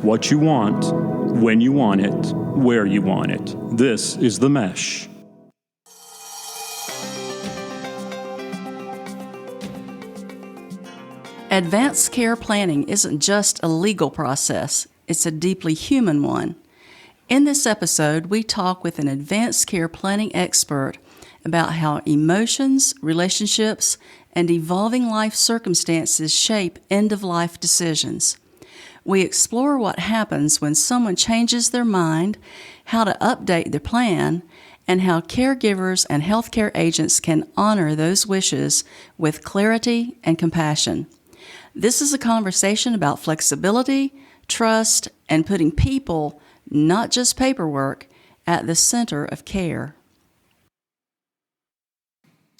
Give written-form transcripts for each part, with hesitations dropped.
What you want, when you want it, where you want it. This is The Mesh. Advanced care planning isn't just a legal process, it's a deeply human one. In this episode, we talk with an advanced care planning expert about how emotions, relationships, and evolving life circumstances shape end-of-life decisions. We explore what happens when someone changes their mind, how to update their plan, and how caregivers and healthcare agents can honor those wishes with clarity and compassion. This is a conversation about flexibility, trust, and putting people, not just paperwork, at the center of care.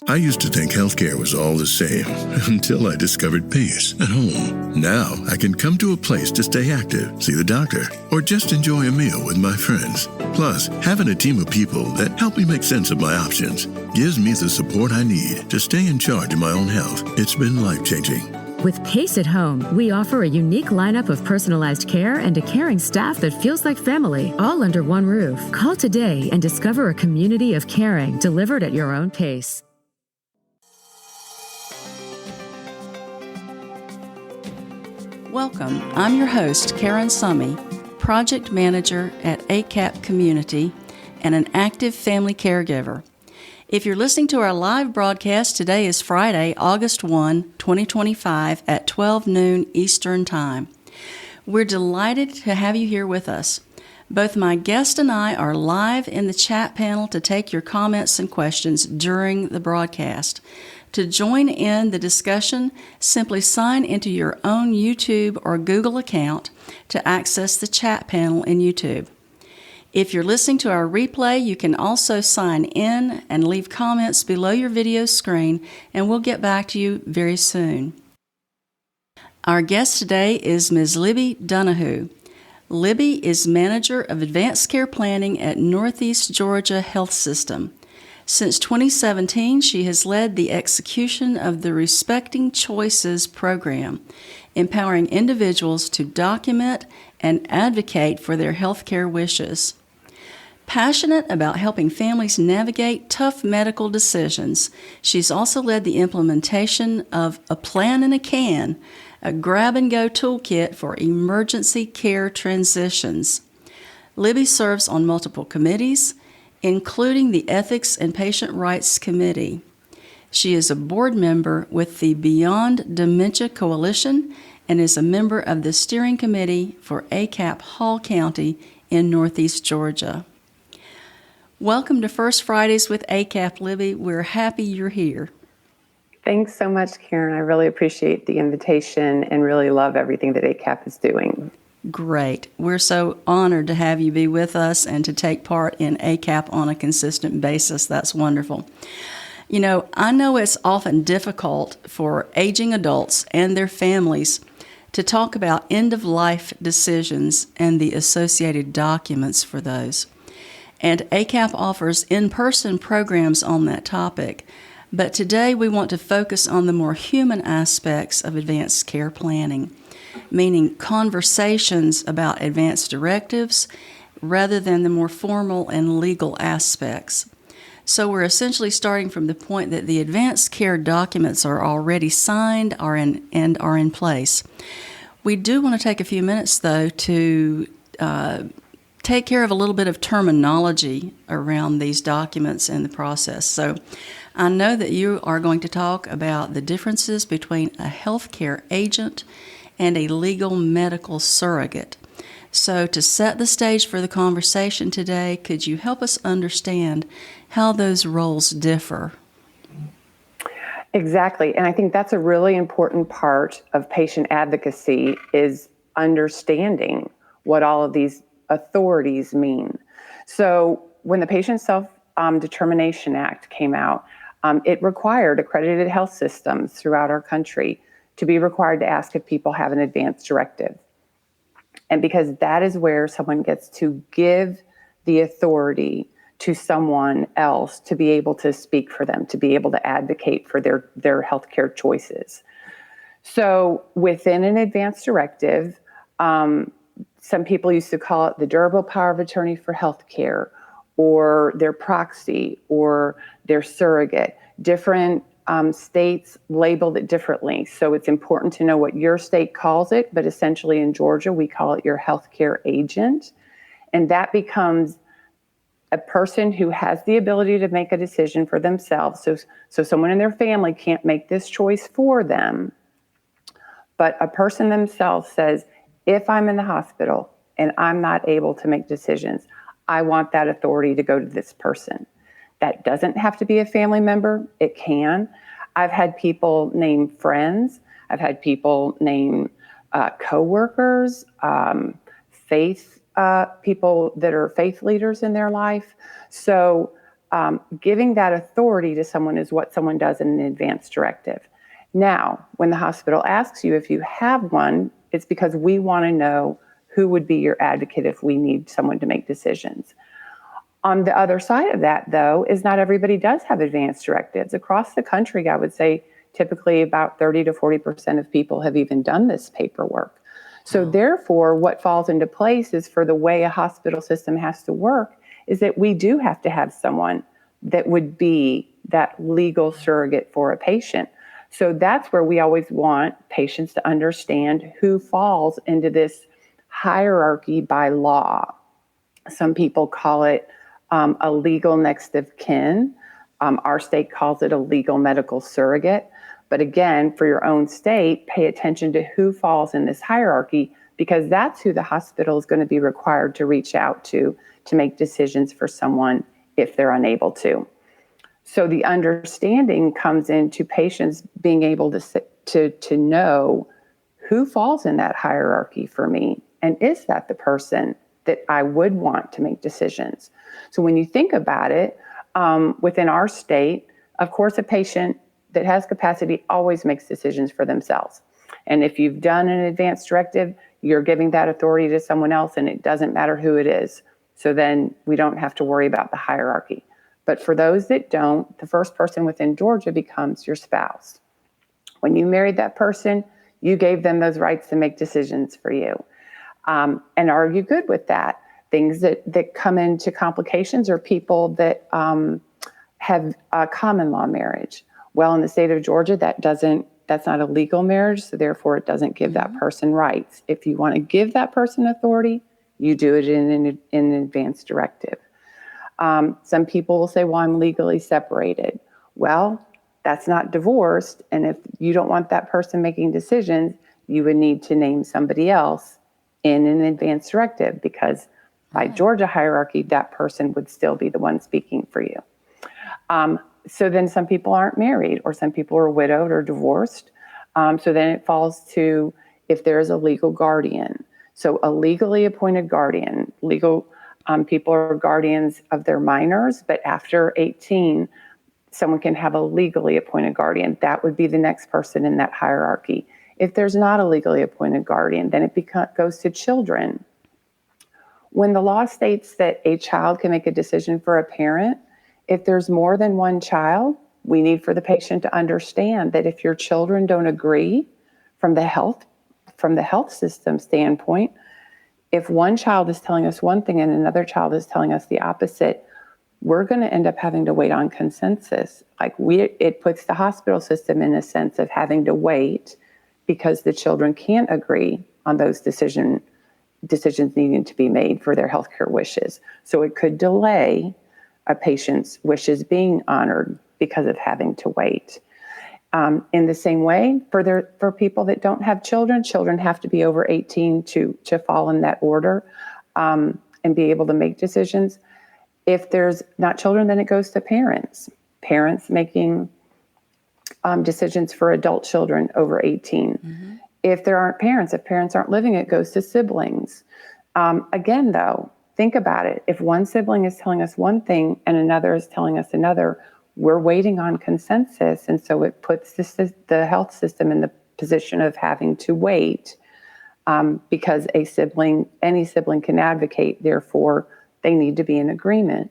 I used to think healthcare was all the same until I discovered Pace at home. Now I can come to a place to stay active, see the doctor, or just enjoy a meal with my friends. Plus, having a team of people that help me make sense of my options gives me the support I need to stay in charge of my own health. It's been life-changing. With Pace at Home, we offer a unique lineup of personalized care and a caring staff that feels like family, all under one roof. Call today and discover a community of caring delivered at your own pace. Welcome. I'm your host, Karen Summey, Project Manager at ACAP Community and an active family caregiver. If you're listening to our live broadcast, today is Friday, August 1, 2025 at 12 noon Eastern Time. We're delighted to have you here with us. Both my guest and I are live in the chat panel to take your comments and questions during the broadcast. To join in the discussion, simply sign into your own YouTube or Google account to access the chat panel in YouTube. If you're listening to our replay, you can also sign in and leave comments below your video screen, and we'll get back to you very soon. Our guest today is Ms. Libby Dunahoo. Libby is Manager of Advanced Care Planning at Northeast Georgia Health System. Since 2017, she has led the execution of the Respecting Choices program, empowering individuals to document and advocate for their healthcare wishes. Passionate about helping families navigate tough medical decisions, she's also led the implementation of a plan in a can, a grab-and-go toolkit for emergency care transitions. Libby serves on multiple committees, including the Ethics and Patient Rights Committee. She is a board member with the Beyond Dementia Coalition and is a member of the steering committee for ACAP Hall County in Northeast Georgia. Welcome to First Fridays with ACAP, Libby. We're happy you're here. Thanks so much, Karen. I really appreciate the invitation and really love everything that ACAP is doing. Great. We're so honored to have you be with us and to take part in ACAP on a consistent basis. That's wonderful. You know, I know it's often difficult for aging adults and their families to talk about end-of-life decisions and the associated documents for those. And ACAP offers in-person programs on that topic. But today we want to focus on the more human aspects of advanced care planning, meaning conversations about advanced directives rather than the more formal and legal aspects. So we're essentially starting from the point that the advanced care documents are already signed and are in place. We do want to take a few minutes, though, to take care of a little bit of terminology around these documents and the process. So I know that you are going to talk about the differences between a healthcare agent and a legal medical surrogate. So to set the stage for the conversation today, could you help us understand how those roles differ? Exactly. And I think that's a really important part of patient advocacy is understanding what all of these authorities mean. So when the Patient Self-Determination Act came out, it required accredited health systems throughout our country to be required to ask if people have an advance directive. And because that is where someone gets to give the authority to someone else to be able to speak for them, to be able to advocate for their healthcare choices. So within an advance directive, Some people used to call it the durable power of attorney for healthcare, or their proxy, or their surrogate. Different states labeled it differently. So it's important to know what your state calls it, but essentially in Georgia, we call it your healthcare agent. And that becomes a person who has the ability to make a decision for themselves. So someone in their family can't make this choice for them, but a person themselves says, if I'm in the hospital and I'm not able to make decisions, I want that authority to go to this person. That doesn't have to be a family member. It can. I've had people name friends. I've had people name coworkers, faith people that are faith leaders in their life. So giving that authority to someone is what someone does in an advance directive. Now, when the hospital asks you if you have one, it's because we want to know who would be your advocate if we need someone to make decisions. On the other side of that, though, is not everybody does have advance directives. Across the country, I would say typically about 30 to 40% of people have even done this paperwork. So therefore, what falls into place is for the way a hospital system has to work is that we do have to have someone that would be that legal surrogate for a patient. So that's where we always want patients to understand who falls into this hierarchy by law. Some people call it a legal next of kin. Our state calls it a legal medical surrogate. But again, for your own state, pay attention to who falls in this hierarchy, because that's who the hospital is going to be required to reach out to make decisions for someone if they're unable to. So the understanding comes into patients being able to know who falls in that hierarchy for me, and is that the person that I would want to make decisions. So when you think about it, within our state, of course, a patient that has capacity always makes decisions for themselves. And if you've done an advance directive, you're giving that authority to someone else, and it doesn't matter who it is. So then we don't have to worry about the hierarchy. But for those that don't, the first person within Georgia becomes your spouse. When you married that person, you gave them those rights to make decisions for you. And are you good with that? Things that come into complications are people that have a common law marriage. Well, in the state of Georgia, that's not a legal marriage, so therefore it doesn't give that person rights. If you want to give that person authority, you do it in an advance directive. Some people will say, well, I'm legally separated. Well, that's not divorced, and if you don't want that person making decisions, you would need to name somebody else in an advance directive, because by Georgia hierarchy, that person would still be the one speaking for you. So then some people aren't married, or some people are widowed or divorced. So then it falls to if there's a legal guardian. So a legally appointed guardian, people are guardians of their minors, but after 18, someone can have a legally appointed guardian. That would be the next person in that hierarchy. If there's not a legally appointed guardian, then it goes to children. When the law states that a child can make a decision for a parent, if there's more than one child, we need for the patient to understand that if your children don't agree from the health system standpoint, if one child is telling us one thing and another child is telling us the opposite, we're going to end up having to wait on consensus. It puts the hospital system in a sense of having to wait because the children can't agree on those decisions needing to be made for their healthcare wishes. So it could delay a patient's wishes being honored because of having to wait. In the same way, for people that don't have children have to be over 18 to fall in that order and be able to make decisions. If there's not children, then it goes to parents. Parents making decisions for adult children over 18. Mm-hmm. If parents aren't living, it goes to siblings. Again, though, think about it. If one sibling is telling us one thing and another is telling us another, we're waiting on consensus. And so it puts the health system in the position of having to wait because any sibling can advocate, therefore they need to be in agreement.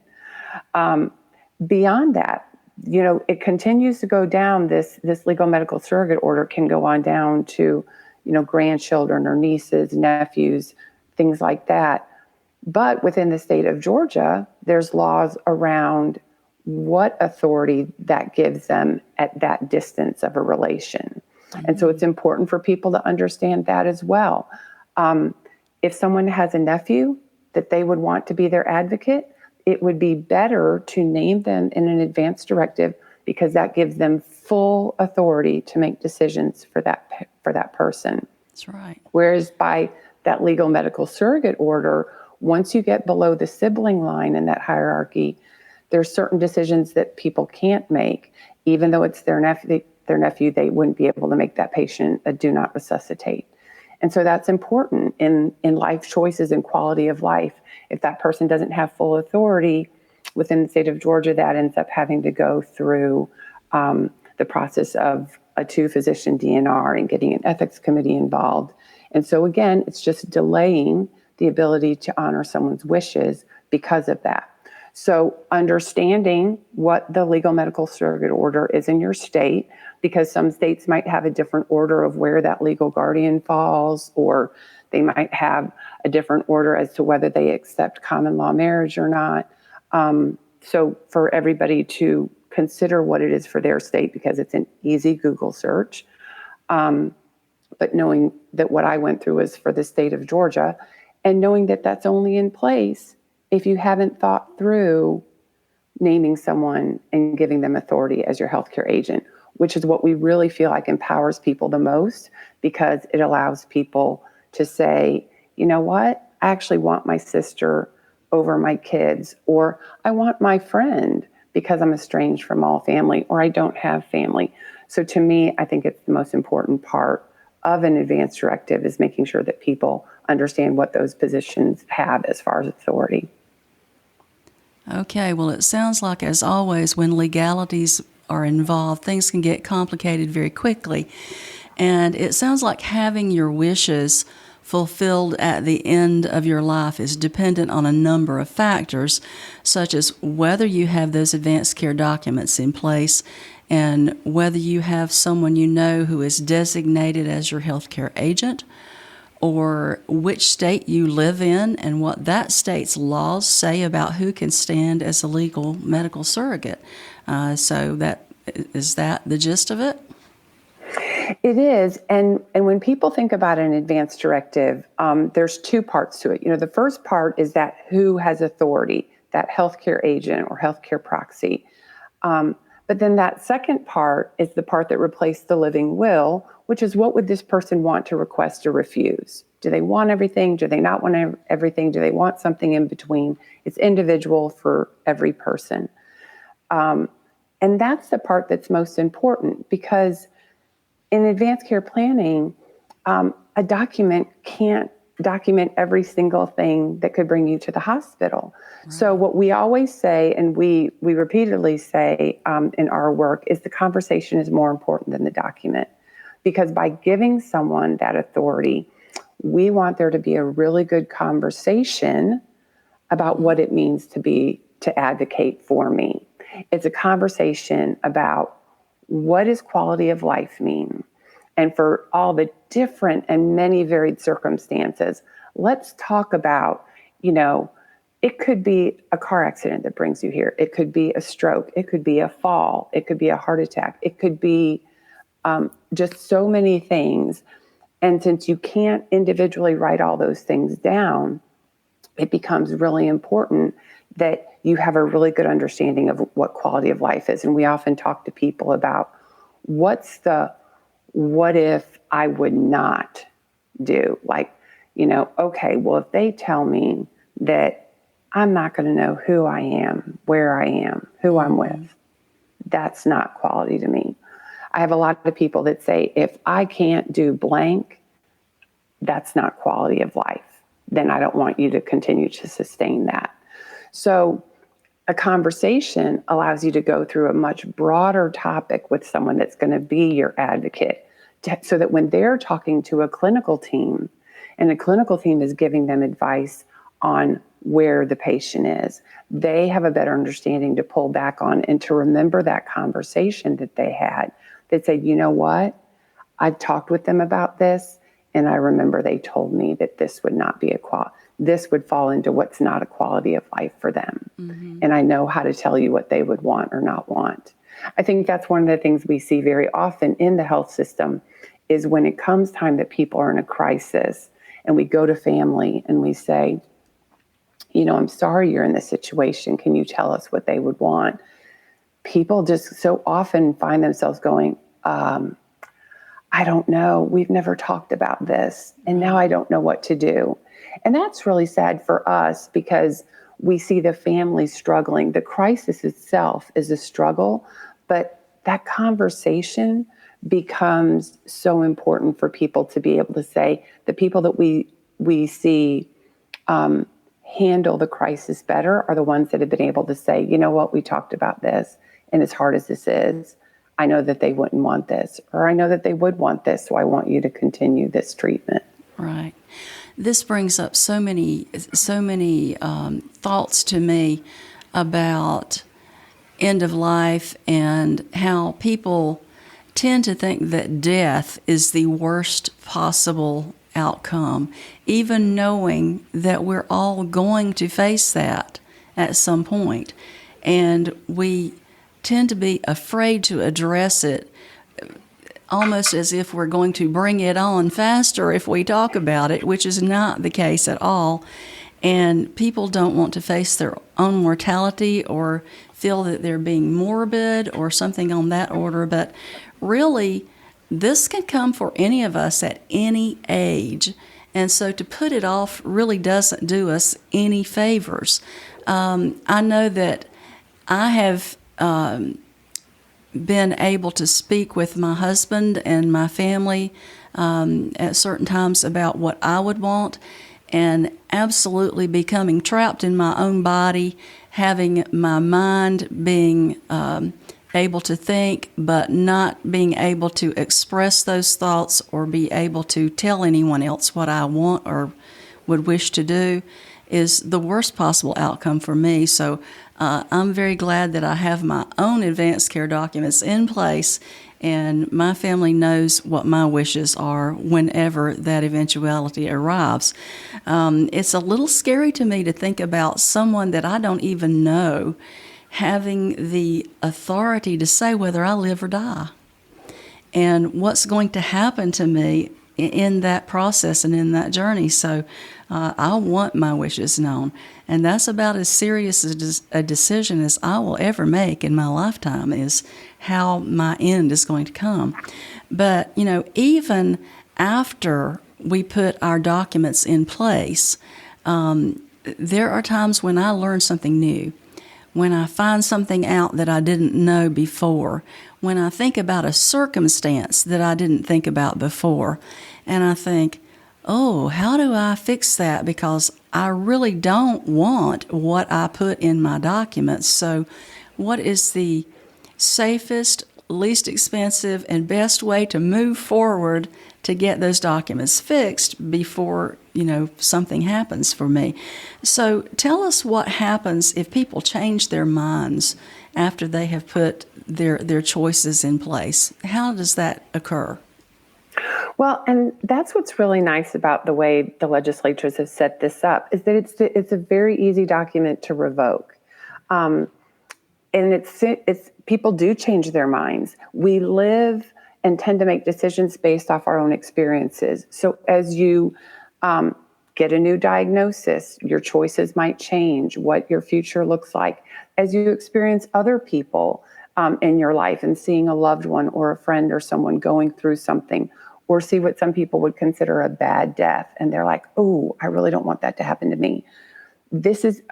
Beyond that, it continues to go down. This legal medical surrogate order can go on down to, grandchildren or nieces, nephews, things like that. But within the state of Georgia, there's laws around what authority that gives them at that distance of a relation. And so it's important for people to understand that as well. If someone has a nephew that they would want to be their advocate, it would be better to name them in an advance directive, because that gives them full authority to make decisions for that person. That's right. Whereas by that legal medical surrogate order, once you get below the sibling line in that hierarchy, there's certain decisions that people can't make, even though it's their nephew, they wouldn't be able to make that patient a do not resuscitate. And so that's important in life choices and quality of life. If that person doesn't have full authority within the state of Georgia, that ends up having to go through the process of a 2-physician DNR and getting an ethics committee involved. And so again, it's just delaying the ability to honor someone's wishes because of that. So understanding what the legal medical surrogate order is in your state, because some states might have a different order of where that legal guardian falls, or they might have a different order as to whether they accept common law marriage or not. So for everybody to consider what it is for their state, because it's an easy Google search. But knowing that what I went through was for the state of Georgia, and knowing that that's only in place if you haven't thought through naming someone and giving them authority as your healthcare agent, which is what we really feel like empowers people the most, because it allows people to say, you know what, I actually want my sister over my kids, or I want my friend because I'm estranged from all family, or I don't have family. So to me, I think it's the most important part of an advance directive, is making sure that people understand what those positions have as far as authority. Okay, well, it sounds like, as always, when legalities are involved, things can get complicated very quickly. And it sounds like having your wishes fulfilled at the end of your life is dependent on a number of factors, such as whether you have those advanced care documents in place and whether you have someone you know who is designated as your healthcare agent, or which state you live in and what that state's laws say about who can stand as a legal medical surrogate. So is that the gist of it? It is. And when people think about an advance directive, there's 2 parts to it. The first part is that who has authority, that healthcare agent or healthcare proxy. But then that second part is the part that replaced the living will, which is, what would this person want to request or refuse? Do they want everything? Do they not want everything? Do they want something in between? It's individual for every person. And that's the part that's most important, because in advanced care planning, a document can't document every single thing that could bring you to the hospital. Right. So what we always say, and we repeatedly say in our work, is the conversation is more important than the document. Because by giving someone that authority, we want there to be a really good conversation about what it means to advocate for me. It's a conversation about, what does quality of life mean? And for all the different and many varied circumstances, let's talk about, it could be a car accident that brings you here. It could be a stroke. It could be a fall. It could be a heart attack. It could be just so many things. And since you can't individually write all those things down, it becomes really important that you have a really good understanding of what quality of life is. And we often talk to people about, what if I would not do? Like, okay, well, if they tell me that I'm not going to know who I am, where I am, who I'm with, that's not quality to me. I have a lot of people that say, if I can't do blank, that's not quality of life. Then I don't want you to continue to sustain that. So a conversation allows you to go through a much broader topic with someone that's going to be your advocate, so that when they're talking to a clinical team, and a clinical team is giving them advice on where the patient is, they have a better understanding to pull back on and to remember that conversation that they had, that said, you know what, I've talked with them about this, And I remember they told me that this would not be this would fall into what's not a quality of life for them. Mm-hmm. And I know how to tell you what they would want or not want. I think that's one of the things we see very often in the health system is when it comes time that people are in a crisis and we go to family and we say, I'm sorry you're in this situation. Can you tell us what they would want? People just so often find themselves going, I don't know. We've never talked about this. And now I don't know what to do. And that's really sad for us because we see the family struggling. The crisis itself is a struggle, but that conversation becomes so important for people to be able to say, the people that we see handle the crisis better are the ones that have been able to say, you know what, we talked about this, and as hard as this is, I know that they wouldn't want this, or I know that they would want this, so I want you to continue this treatment. Right. This brings up so many thoughts to me about end of life and how people tend to think that death is the worst possible outcome, even knowing that we're all going to face that at some point. And we tend to be afraid to address it, almost as if we're going to bring it on faster if we talk about it, which is not the case at all. And people don't want to face their own mortality or feel that they're being morbid or something on that order. But really, this can come for any of us at any age. And so to put it off really doesn't do us any favors. I know that I have been able to speak with my husband and my family at certain times about what I would want, and absolutely becoming trapped in my own body, having my mind being able to think, but not being able to express those thoughts or be able to tell anyone else what I want or would wish to do is the worst possible outcome for me. So I'm very glad that I have my own advanced care documents in place, and my family knows what my wishes are whenever that eventuality arrives. It's a little scary to me to think about someone that I don't even know having the authority to say whether I live or die, and what's going to happen to me in that process and in that journey. So I want my wishes known, and that's about as serious a decision as I will ever make in my lifetime, is how my end is going to come. But, even after we put our documents in place, there are times when I learn something new, when I find something out that I didn't know before, when I think about a circumstance that I didn't think about before, and I think, oh, how do I fix that? Because I really don't want what I put in my documents. So what is the safest, least expensive, and best way to move forward to get those documents fixed before, something happens for me? So tell us what happens if people change their minds after they have put their choices in place. How does that occur? Well, and that's what's really nice about the way the legislatures have set this up, is that it's a very easy document to revoke. And it's people do change their minds. We live and tend to make decisions based off our own experiences. So as you get a new diagnosis, your choices might change, what your future looks like. As you experience other people in your life and seeing a loved one or a friend or someone going through something, or see what some people would consider a bad death, and they're like, oh, I really don't want that to happen to me.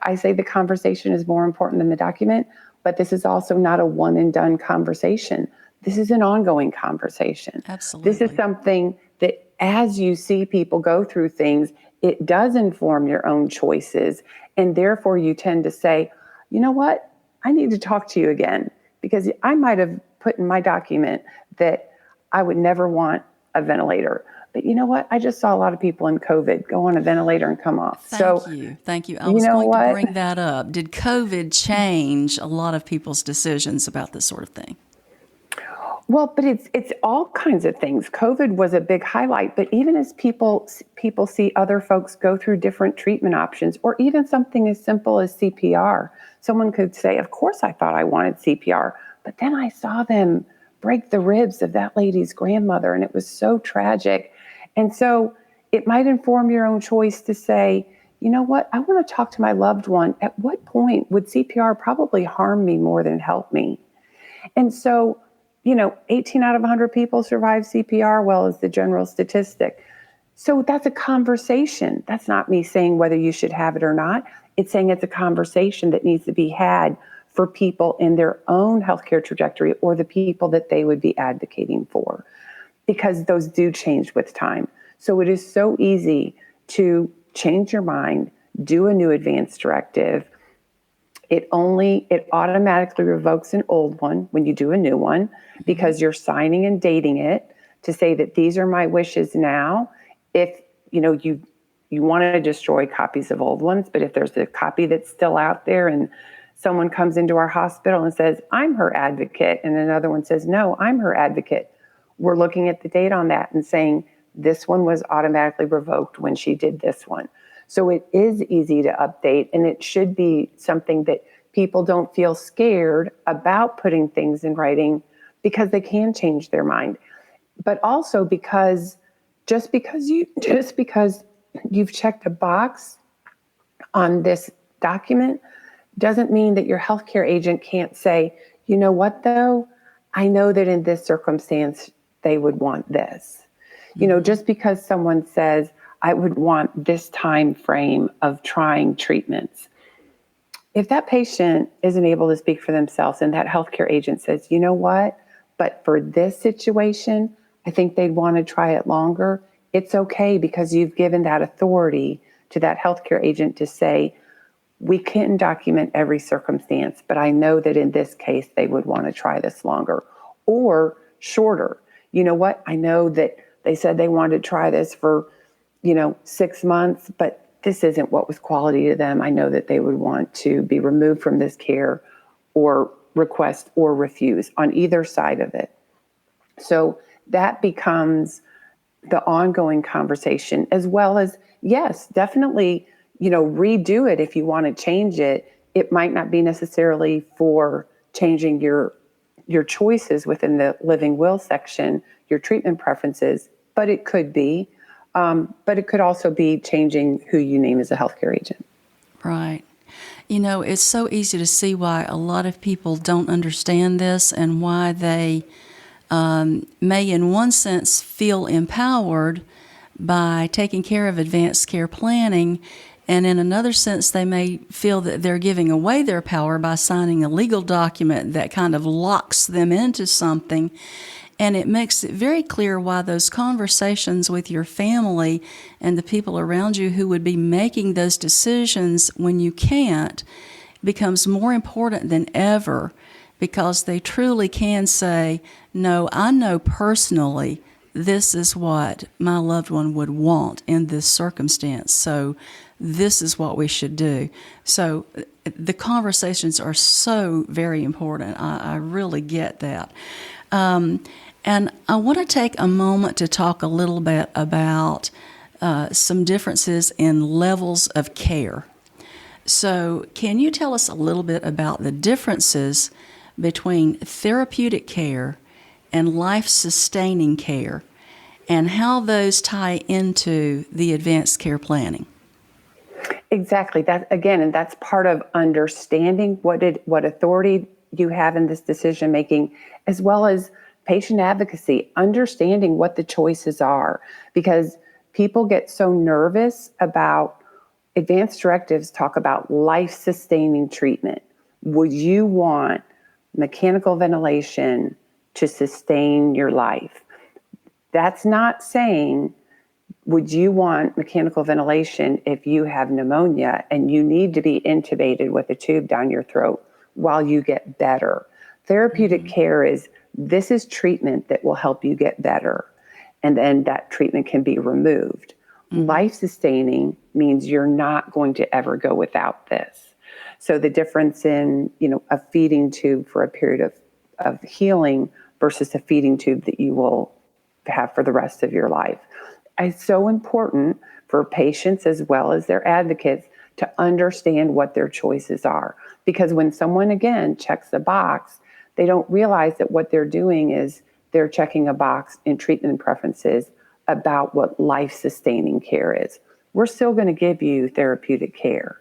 I say the conversation is more important than the document, but this is also not a one and done conversation. This is an ongoing conversation. Absolutely. This is something that as you see people go through things, it does inform your own choices. And therefore you tend to say, you know what? I need to talk to you again, because I might have put in my document that I would never want a ventilator. But you know what? I just saw a lot of people in COVID go on a ventilator and come off. Thank you. I was going to bring that up. Did COVID change a lot of people's decisions about this sort of thing? Well, but it's all kinds of things. COVID was a big highlight, but even as people see other folks go through different treatment options, or even something as simple as CPR, someone could say, "Of course, I thought I wanted CPR, but then I saw them break the ribs of that lady's grandmother, and it was so tragic." And so it might inform your own choice to say, "You know what? I want to talk to my loved one. At what point would CPR probably harm me more than help me?" And so, 18 out of 100 people survive CPR, well, is the general statistic. So that's a conversation. That's not me saying whether you should have it or not. It's saying it's a conversation that needs to be had for people in their own healthcare trajectory or the people that they would be advocating for, because those do change with time. So it is so easy to change your mind, do a new advance directive. It automatically revokes an old one when you do a new one, because you're signing and dating it to say that these are my wishes now. If you want to destroy copies of old ones, but if there's a copy that's still out there and someone comes into our hospital and says, "I'm her advocate," and another one says, "No, I'm her advocate," we're looking at the date on that and saying, this one was automatically revoked when she did this one. So it is easy to update, and it should be something that people don't feel scared about putting things in writing, because they can change their mind. But also because just because you've checked a box on this document doesn't mean that your healthcare agent can't say, "You know what, though? I know that in this circumstance, they would want this." Just because someone says, "I would want this time frame of trying treatments." If that patient isn't able to speak for themselves and that healthcare agent says, "You know what, but for this situation, I think they'd want to try it longer," it's okay, because you've given that authority to that healthcare agent to say, "We can't document every circumstance, but I know that in this case, they would want to try this longer or shorter. You know what? I know that they said they wanted to try this for, 6 months, but this isn't what was quality to them. I know that they would want to be removed from this care or request or refuse on either side of it." So that becomes the ongoing conversation, as well as, yes, definitely, redo it if you want to change it. It might not be necessarily for changing your choices within the living will section, your treatment preferences, but it could be. But it could also be changing who you name as a healthcare agent. Right. It's so easy to see why a lot of people don't understand this, and why they may, in one sense, feel empowered by taking care of advanced care planning, and in another sense, they may feel that they're giving away their power by signing a legal document that kind of locks them into something. And it makes it very clear why those conversations with your family and the people around you who would be making those decisions when you can't becomes more important than ever, because they truly can say, "No, I know personally this is what my loved one would want in this circumstance, so this is what we should do." So the conversations are so very important. I really get that. And I want to take a moment to talk a little bit about some differences in levels of care. So can you tell us a little bit about the differences between therapeutic care and life-sustaining care, and how those tie into the advanced care planning? Exactly. And that's part of understanding what authority you have in this decision making, as well as patient advocacy, understanding what the choices are, because people get so nervous about advanced directives. Talk about life-sustaining treatment. Would you want mechanical ventilation to sustain your life? That's not saying, would you want mechanical ventilation if you have pneumonia and you need to be intubated with a tube down your throat while you get better? Therapeutic care is, this is treatment that will help you get better, and then that treatment can be removed. Life-sustaining means you're not going to ever go without this. So the difference in, a feeding tube for a period of healing versus a feeding tube that you will have for the rest of your life. It's so important for patients as well as their advocates to understand what their choices are. Because when someone, again, checks a box, they don't realize that what they're doing is they're checking a box in treatment preferences about what life-sustaining care is. We're still going to give you therapeutic care.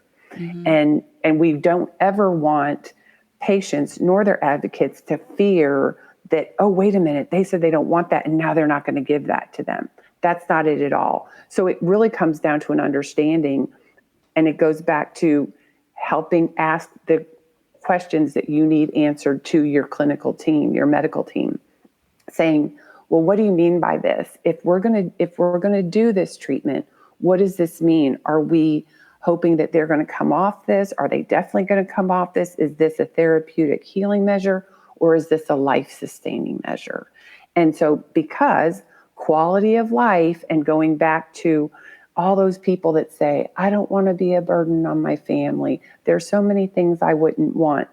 And we don't ever want patients nor their advocates to fear that, oh, wait a minute, they said they don't want that, and now they're not going to give that to them. That's not it at all. So it really comes down to an understanding, and it goes back to helping ask the questions that you need answered to your clinical team, your medical team, saying, well, what do you mean by this? If we're going to do this treatment, what does this mean? Are we hoping that they're going to come off this? Are they definitely going to come off this? Is this a therapeutic healing measure, or is this a life-sustaining measure? And so because quality of life, and going back to all those people that say, I don't want to be a burden on my family. There's so many things I wouldn't want.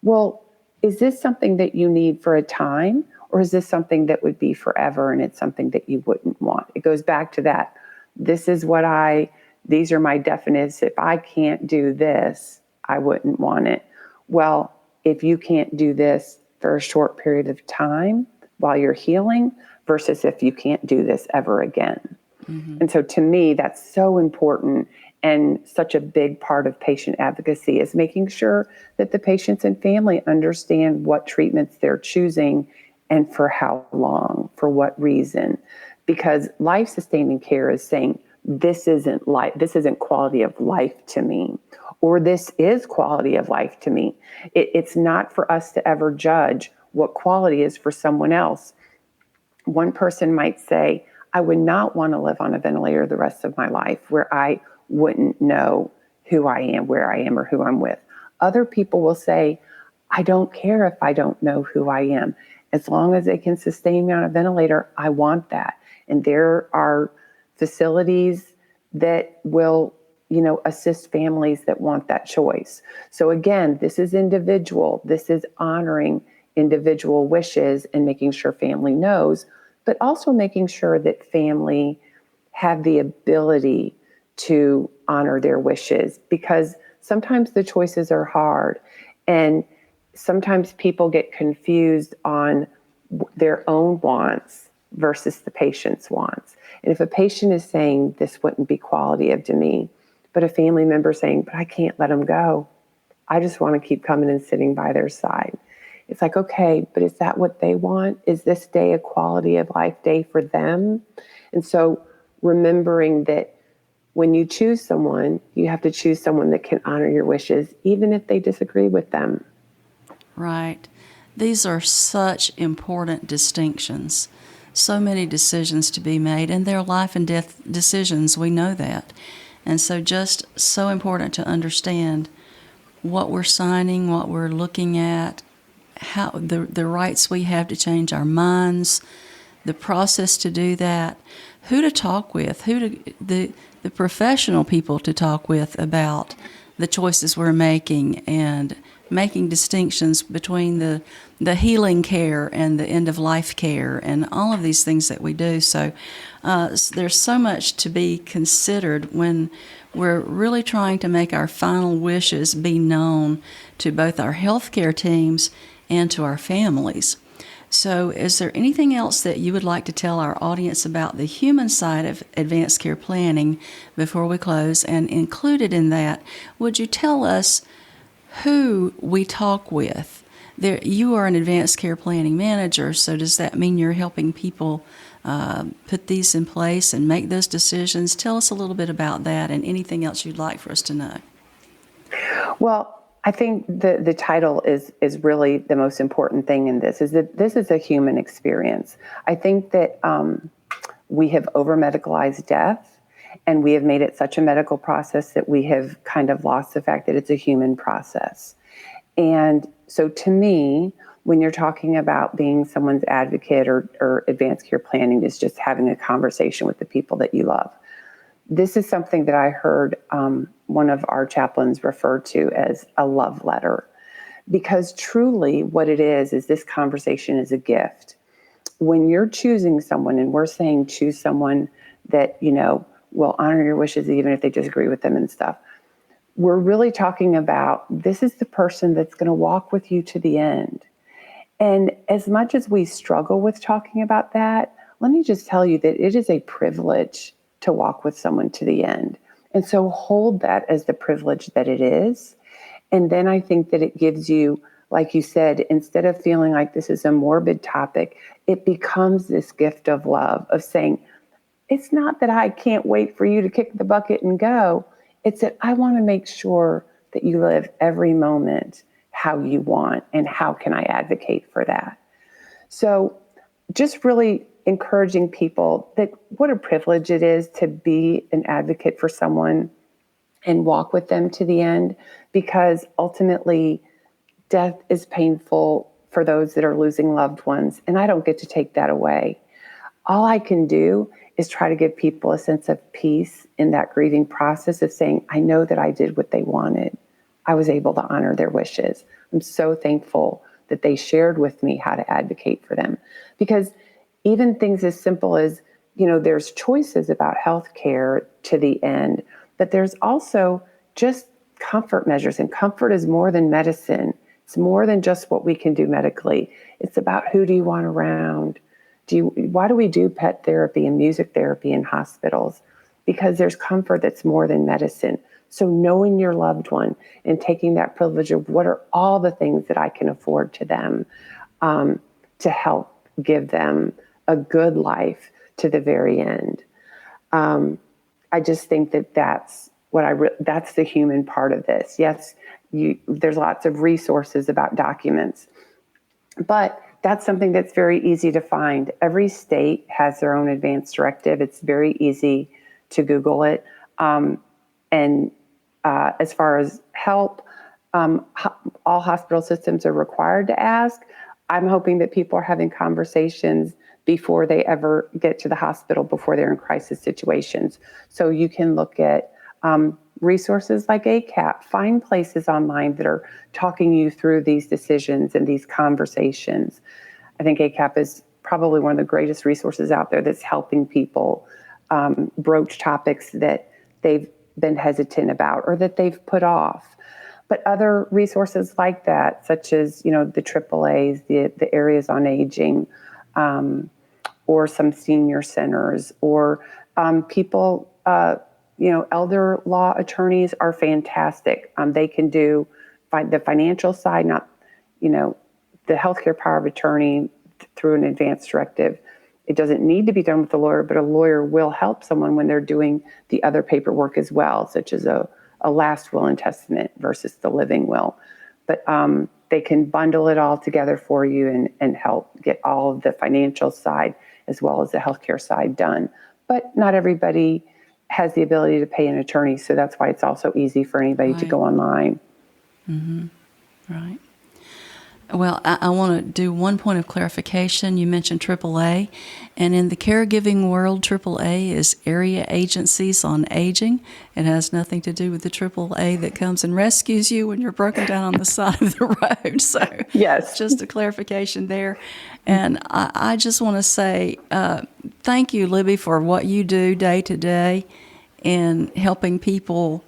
Well, is this something that you need for a time, or is this something that would be forever and it's something that you wouldn't want? It goes back to that. These are my definitions. If I can't do this, I wouldn't want it. Well, if you can't do this for a short period of time while you're healing versus if you can't do this ever again. And so to me, that's so important, and such a big part of patient advocacy is making sure that the patients and family understand what treatments they're choosing and for how long, for what reason. Because life-sustaining care is saying, this isn't quality of life to me, or this is quality of life to me. It's not for us to ever judge what quality is for someone else. One person might say, I would not want to live on a ventilator the rest of my life where I wouldn't know who I am, where I am, or who I'm with. Other people will say, I don't care if I don't know who I am. As long as they can sustain me on a ventilator, I want that. And there are facilities that will, assist families that want that choice. So again, this is individual. This is honoring individual wishes and making sure family knows, but also making sure that family have the ability to honor their wishes, because sometimes the choices are hard, and sometimes people get confused on their own wants versus the patient's wants. And if a patient is saying this wouldn't be quality of to me, but a family member saying, but I can't let them go, I just want to keep coming and sitting by their side. It's like, okay, but is that what they want? Is this day a quality of life day for them? And so remembering that when you choose someone, you have to choose someone that can honor your wishes, even if they disagree with them. Right. These are such important distinctions. So many decisions to be made, and they're life and death decisions. We know that. And so just so important to understand what we're signing, what we're looking at, how the rights we have to change our minds, the process to do that, who to talk with, the professional people to talk with about the choices we're making, and making distinctions between the healing care and the end-of-life care and all of these things that we do. So there's so much to be considered when we're really trying to make our final wishes be known to both our healthcare teams and to our families. So is there anything else that you would like to tell our audience about the human side of advanced care planning before we close? And included in that, would you tell us who we talk with? You are an advanced care planning manager, so does that mean you're helping people put these in place and make those decisions? Tell us a little bit about that and anything else you'd like for us to know. Well, I think the title is really the most important thing in this, is that this is a human experience. I think that we have over-medicalized death, and we have made it such a medical process that we have kind of lost the fact that it's a human process. And so to me, when you're talking about being someone's advocate or advanced care planning, is just having a conversation with the people that you love. This is something that I heard one of our chaplains refer to as a love letter, Because truly what it is this conversation is a gift. When you're choosing someone, and we're saying choose someone that, will honor your wishes even if they disagree with them and stuff, we're really talking about this is the person that's going to walk with you to the end. And as much as we struggle with talking about that, let me just tell you that it is a privilege to walk with someone to the end. And so hold that as the privilege that it is. And then I think that it gives you, like you said, instead of feeling like this is a morbid topic, it becomes this gift of love, of saying, it's not that I can't wait for you to kick the bucket and go. It's that I want to make sure that you live every moment how you want, and how can I advocate for that? So just really encouraging people that what a privilege it is to be an advocate for someone and walk with them to the end, because ultimately death is painful for those that are losing loved ones, and I don't get to take that away. All I can do is try to give people a sense of peace in that grieving process of saying, I know that I did what they wanted. I was able to honor their wishes. I'm so thankful that they shared with me how to advocate for them. Because even things as simple as, there's choices about healthcare to the end, but there's also just comfort measures. And comfort is more than medicine. It's more than just what we can do medically. It's about who do you want around? Why do we do pet therapy and music therapy in hospitals? Because there's comfort that's more than medicine. So knowing your loved one and taking that privilege of what are all the things that I can afford to them to help give them a good life to the very end. I just think that that's that's the human part of this. Yes, there's lots of resources about documents, but that's something that's very easy to find. Every state has their own advance directive. It's very easy to Google it. As far as help, all hospital systems are required to ask. I'm hoping that people are having conversations before they ever get to the hospital, before they're in crisis situations. So you can look at resources like ACAP, find places online that are talking you through these decisions and these conversations. I think ACAP is probably one of the greatest resources out there that's helping people broach topics that they've been hesitant about or that they've put off. But other resources like that, such as, the AAAs, the areas on aging, or some senior centers, or people, elder law attorneys are fantastic. They can do the financial side, not, the healthcare power of attorney through an advance directive. It doesn't need to be done with a lawyer, but a lawyer will help someone when they're doing the other paperwork as well, such as a last will and testament versus the living will. But they can bundle it all together for you and help get all of the financial side as well as the healthcare side done. But not everybody has the ability to pay an attorney, so that's why it's also easy for anybody to go online. Mm-hmm. Right. Well, I want to do one point of clarification. You mentioned AAA, and in the caregiving world, AAA is Area Agencies on Aging. It has nothing to do with the AAA that comes and rescues you when you're broken down on the side of the road. So, yes, just a clarification there. And I just want to say thank you, Libby, for what you do day to day in helping people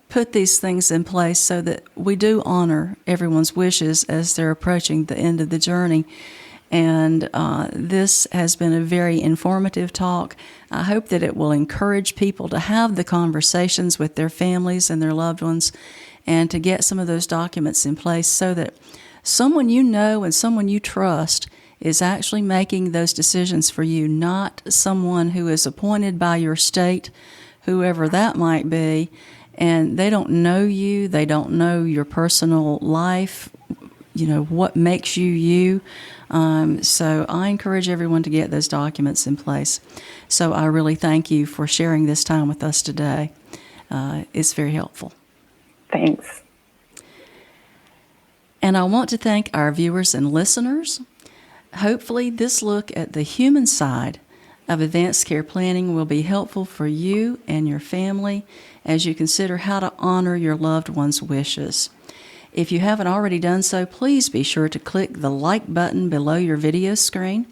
put these things in place so that we do honor everyone's wishes as they're approaching the end of the journey. And this has been a very informative talk. I hope that it will encourage people to have the conversations with their families and their loved ones and to get some of those documents in place so that someone you know and someone you trust is actually making those decisions for you, not someone who is appointed by your state, whoever that might be, and they don't know you, they don't know your personal life, what makes you you. So I encourage everyone to get those documents in place. So I really thank you for sharing this time with us today. It's very helpful. Thanks. And I want to thank our viewers and listeners. Hopefully this look at the human side of advanced care planning will be helpful for you and your family as you consider how to honor your loved one's wishes. If you haven't already done so, please be sure to click the like button below your video screen.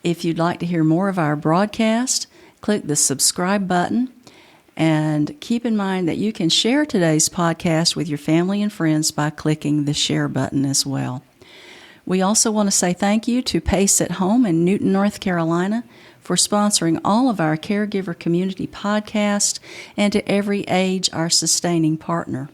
If you'd like to hear more of our broadcast, click the subscribe button. And keep in mind that you can share today's podcast with your family and friends by clicking the share button as well. We also want to say thank you to Pace at Home in Newton, North Carolina, for sponsoring all of our Caregiver Community podcasts, and to Every Age, our sustaining partner.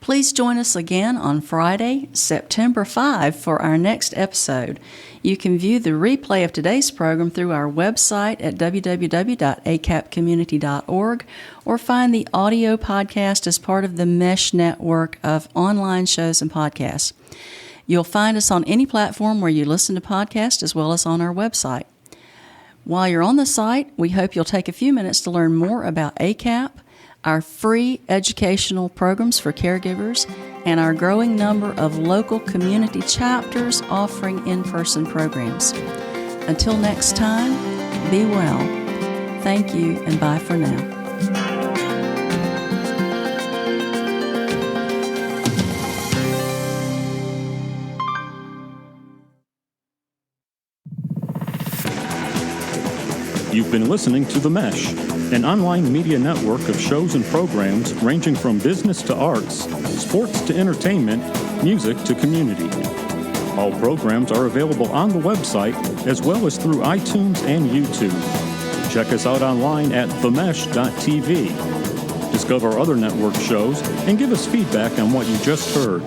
Please join us again on Friday, September 5, for our next episode. You can view the replay of today's program through our website at www.acapcommunity.org or find the audio podcast as part of the Mesh network of online shows and podcasts. You'll find us on any platform where you listen to podcasts as well as on our website. While you're on the site, we hope you'll take a few minutes to learn more about ACAP, our free educational programs for caregivers, and our growing number of local community chapters offering in-person programs. Until next time, be well. Thank you, and bye for now. You've been listening to The Mesh, an online media network of shows and programs ranging from business to arts, sports to entertainment, music to community. All programs are available on the website as well as through iTunes and YouTube. Check us out online at themesh.tv. Discover other network shows and give us feedback on what you just heard.